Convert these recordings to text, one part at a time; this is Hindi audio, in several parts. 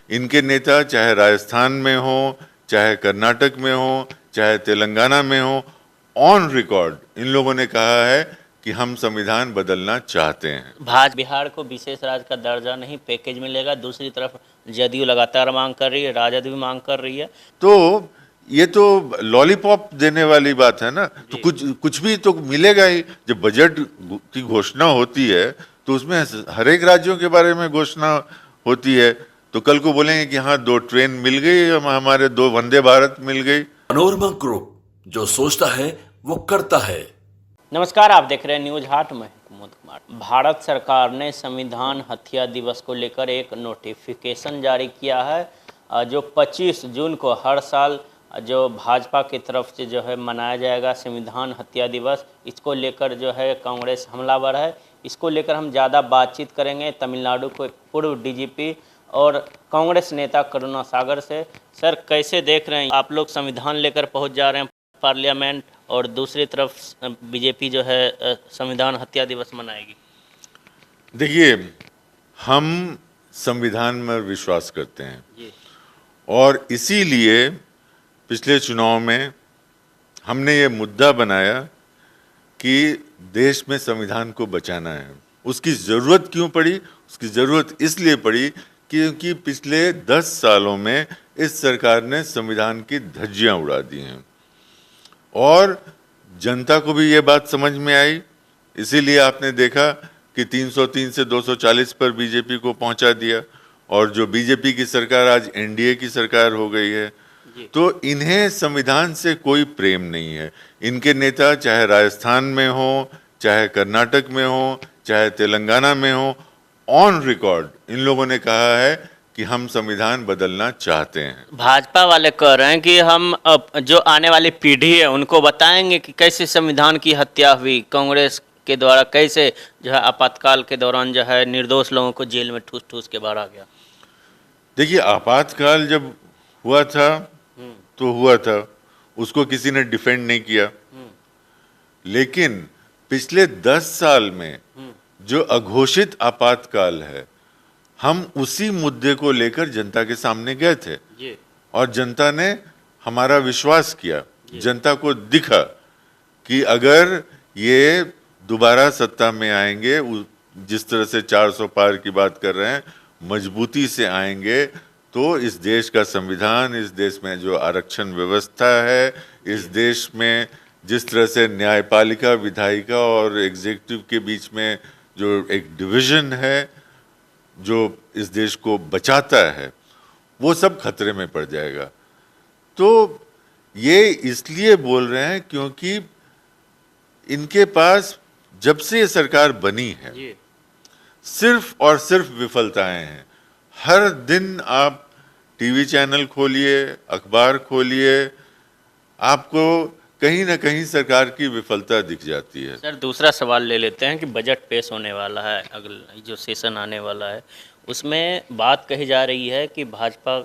इनके नेता चाहे राजस्थान में हो, चाहे कर्नाटक में हो, चाहे तेलंगाना में हो, ऑन रिकॉर्ड इन लोगों ने कहा है कि हम संविधान बदलना चाहते हैं। भाजपा बिहार को विशेष राज्य का दर्जा नहीं पैकेज मिलेगा, दूसरी तरफ जदयू लगातार मांग कर रही है, राजद भी मांग कर रही है। तो ये तो लॉलीपॉप देने वाली बात है ना, तो कुछ भी तो मिलेगा ही। जब बजट की घोषणा होती है तो उसमें हर एक राज्यों के बारे में घोषणा होती है। तो कल को बोलेंगे कि हाँ 2 ट्रेन मिल गई, हमारे 2 वंदे भारत मिल गई। मनोरमा ग्रुप, जो सोचता है वो करता है। नमस्कार, आप देख रहे हैं न्यूज हाट में कुमुद कुमार। भारत सरकार ने संविधान हत्या दिवस को लेकर एक नोटिफिकेशन जारी किया है जो 25 जून को हर साल जो भाजपा की तरफ से जो है मनाया जाएगा संविधान हत्या दिवस। इसको लेकर जो है कांग्रेस हमलावर है। इसको लेकर हम ज़्यादा बातचीत करेंगे तमिलनाडु के पूर्व डीजीपी और कांग्रेस नेता करुणा सागर से। सर, कैसे देख रहे हैं आप लोग, संविधान लेकर पहुंच जा रहे हैं पार्लियामेंट और दूसरी तरफ बीजेपी जो है संविधान हत्या दिवस मनाएगी? देखिए, हम संविधान में विश्वास करते हैं और इसीलिए पिछले चुनाव में हमने ये मुद्दा बनाया कि देश में संविधान को बचाना है। उसकी ज़रूरत क्यों पड़ी? उसकी ज़रूरत इसलिए पड़ी क्योंकि पिछले 10 सालों में इस सरकार ने संविधान की धज्जियां उड़ा दी हैं और जनता को भी ये बात समझ में आई। इसीलिए आपने देखा कि 303 से 240 पर बीजेपी को पहुंचा दिया और जो बीजेपी की सरकार आज एनडीए की सरकार हो गई है। तो इन्हें संविधान से कोई प्रेम नहीं है। इनके नेता चाहे राजस्थान में हो, चाहे कर्नाटक में हो, चाहे तेलंगाना में हो, ऑन रिकॉर्ड इन लोगों ने कहा है कि हम संविधान बदलना चाहते हैं। भाजपा वाले कह रहे हैं कि हम अब जो आने वाली पीढ़ी है उनको बताएंगे कि कैसे संविधान की हत्या हुई, कांग्रेस के द्वारा कैसे जो है आपातकाल के दौरान जो है निर्दोष लोगों को जेल में ठूस ठूस के बाहर आ गया। देखिए, आपातकाल जब हुआ था तो हुआ था, उसको किसी ने डिफेंड नहीं किया। लेकिन पिछले 10 साल में जो अघोषित आपातकाल है, हम उसी मुद्दे को लेकर जनता के सामने गए थे और जनता ने हमारा विश्वास किया। जनता को दिखा कि अगर ये दोबारा सत्ता में आएंगे, जिस तरह से 400 पार की बात कर रहे हैं, मजबूती से आएंगे, तो इस देश का संविधान, इस देश में जो आरक्षण व्यवस्था है, इस देश में जिस तरह से न्यायपालिका, विधायिका और एग्जीक्यूटिव के बीच में जो एक डिवीजन है जो इस देश को बचाता है, वो सब खतरे में पड़ जाएगा। तो ये इसलिए बोल रहे हैं क्योंकि इनके पास जब से ये सरकार बनी है सिर्फ और सिर्फ विफलताएं हैं। हर दिन आप टीवी चैनल खोलिए, अखबार खोलिए, आपको कहीं ना कहीं सरकार की विफलता दिख जाती है। सर, दूसरा सवाल ले लेते हैं कि बजट पेश होने वाला है, अगला जो सेशन आने वाला है, उसमें बात कही जा रही है कि भाजपा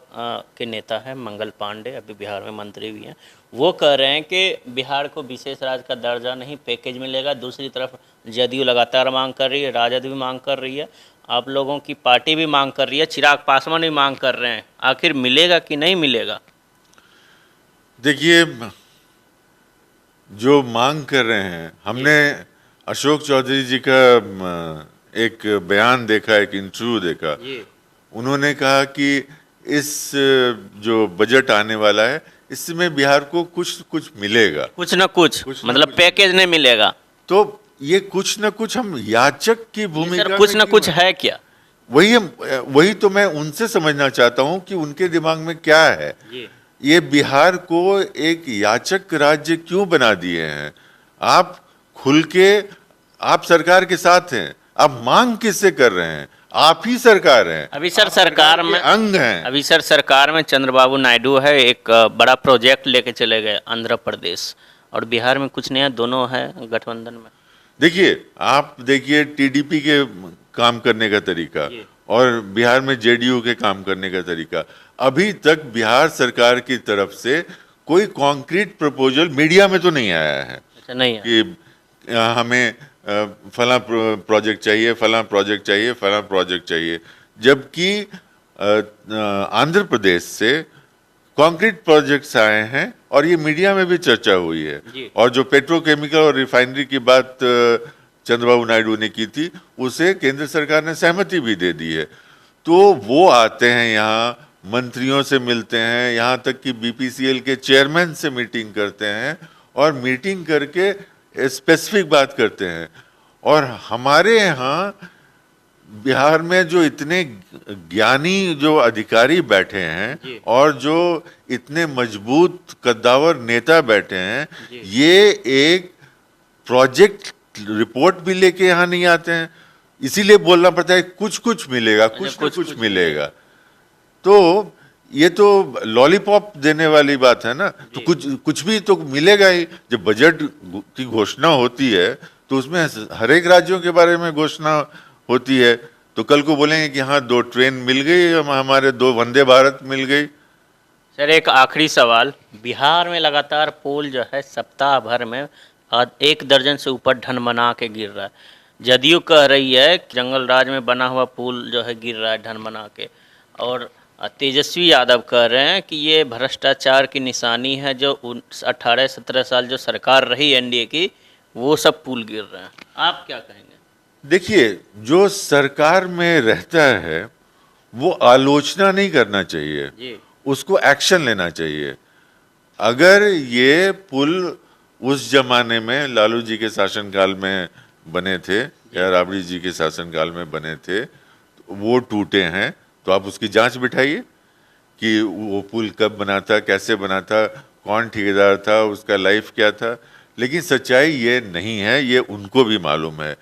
के नेता हैं मंगल पांडे, अभी बिहार में मंत्री भी हैं, वो कह रहे हैं कि बिहार को विशेष राज्य का दर्जा नहीं पैकेज मिलेगा। दूसरी तरफ जदयू लगातार मांग कर रही है, राजद भी मांग कर रही है, आप लोगों की पार्टी भी मांग कर रही है, चिराग पासवान भी मांग कर रहे हैं। आखिर मिलेगा कि नहीं मिलेगा? देखिए, जो मांग कर रहे हैं, हमने अशोक चौधरी जी का एक बयान देखा, एक इंटरव्यू देखा। उन्होंने कहा कि इस जो बजट आने वाला है इसमें बिहार को कुछ मिलेगा, कुछ ना कुछ मतलब पैकेज नहीं मिलेगा। तो ये कुछ ना कुछ हम याचक की भूमिका, कुछ ना कुछ है क्या? वही तो मैं उनसे समझना चाहता हूं कि उनके दिमाग में क्या है। ये बिहार को एक याचक राज्य क्यों बना दिए हैं? आप खुल के, आप सरकार के साथ हैं, आप मांग किससे कर रहे हैं? आप ही सरकार हैं। अभी सर सरकार में अंग हैं। अभी सर सरकार में चंद्रबाबू नायडू है, एक बड़ा प्रोजेक्ट लेके चले गए आंध्र प्रदेश, और बिहार में कुछ नया, दोनों है गठबंधन में। देखिए, आप देखिए टीडीपी के काम करने का तरीका और बिहार में जेडीयू के काम करने का तरीका। अभी तक बिहार सरकार की तरफ से कोई कॉन्क्रीट प्रपोजल मीडिया में तो नहीं आया है। अच्छा, नहीं कि हमें फला प्रोजेक्ट चाहिए, फला प्रोजेक्ट चाहिए, फला प्रोजेक्ट चाहिए, जबकि आंध्र प्रदेश से कंक्रीट प्रोजेक्ट्स आए हैं और ये मीडिया में भी चर्चा हुई है। जी। और जो पेट्रोकेमिकल और रिफाइनरी की बात चंद्रबाबू नायडू ने की थी, उसे केंद्र सरकार ने सहमति भी दे दी है। तो वो आते हैं यहाँ, मंत्रियों से मिलते हैं, यहाँ तक कि बीपीसीएल के चेयरमैन से मीटिंग करते हैं और मीटिंग करके स्पेसिफिक बात करते हैं। और हमारे यहाँ बिहार में जो इतने ज्ञानी जो अधिकारी बैठे हैं और जो इतने मजबूत कद्दावर नेता बैठे हैं, ये एक प्रोजेक्ट रिपोर्ट भी लेके यहाँ नहीं आते हैं। इसीलिए बोलना पड़ता है कुछ कुछ मिलेगा, कुछ मिलेगा। तो ये तो लॉलीपॉप देने वाली बात है ना। तो कुछ भी तो मिलेगा ही। जब बजट की घोषणा होती है तो उसमें हर एक राज्यों के बारे में घोषणा होती है। तो कल को बोलेंगे कि हाँ 2 ट्रेन मिल गई, हमारे 2 वंदे भारत मिल गई। सर एक आखिरी सवाल, बिहार में लगातार पुल जो है सप्ताह भर में 1 दर्जन से ऊपर ढनमना के गिर रहा है। जदयू कह रही है कि जंगल राज में बना हुआ पुल जो है गिर रहा है ढनमना के, और तेजस्वी यादव कह रहे हैं कि ये भ्रष्टाचार की निशानी है। जो 18-17 साल जो सरकार रही एनडीए की, वो सब पुल गिर रहे हैं। आप क्या कहेंगे? देखिए, जो सरकार में रहता है वो आलोचना नहीं करना चाहिए जी। उसको एक्शन लेना चाहिए। अगर ये पुल उस जमाने में लालू जी के शासनकाल में बने थे या राबड़ी जी के शासनकाल में बने थे, वो टूटे हैं, तो आप उसकी जांच बिठाइए कि वो पुल कब बना था, कैसे बना था, कौन ठेकेदार था, उसका लाइफ क्या था। लेकिन सच्चाई ये नहीं है, ये उनको भी मालूम है।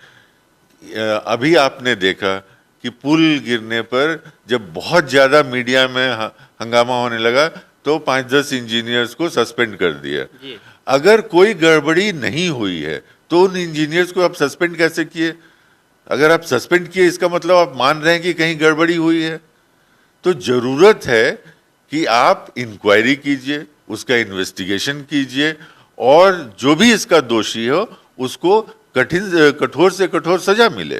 अभी आपने देखा कि पुल गिरने पर जब बहुत ज़्यादा मीडिया में हंगामा होने लगा तो 5-10 इंजीनियर्स को सस्पेंड कर दिया। अगर कोई गड़बड़ी नहीं हुई है तो उन इंजीनियर्स को आप सस्पेंड कैसे किए? अगर आप सस्पेंड किए इसका मतलब आप मान रहे हैं कि कहीं गड़बड़ी हुई है। तो जरूरत है कि आप इंक्वायरी कीजिए, उसका इन्वेस्टिगेशन कीजिए और जो भी इसका दोषी हो उसको कठोर से कठोर सजा मिले।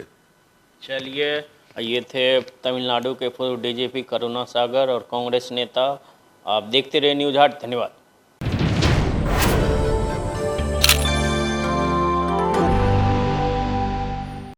चलिए, ये थे तमिलनाडु के पूर्व डीजीपी करुणा सागर और कांग्रेस नेता। आप देखते रहे न्यूज़ 8। धन्यवाद।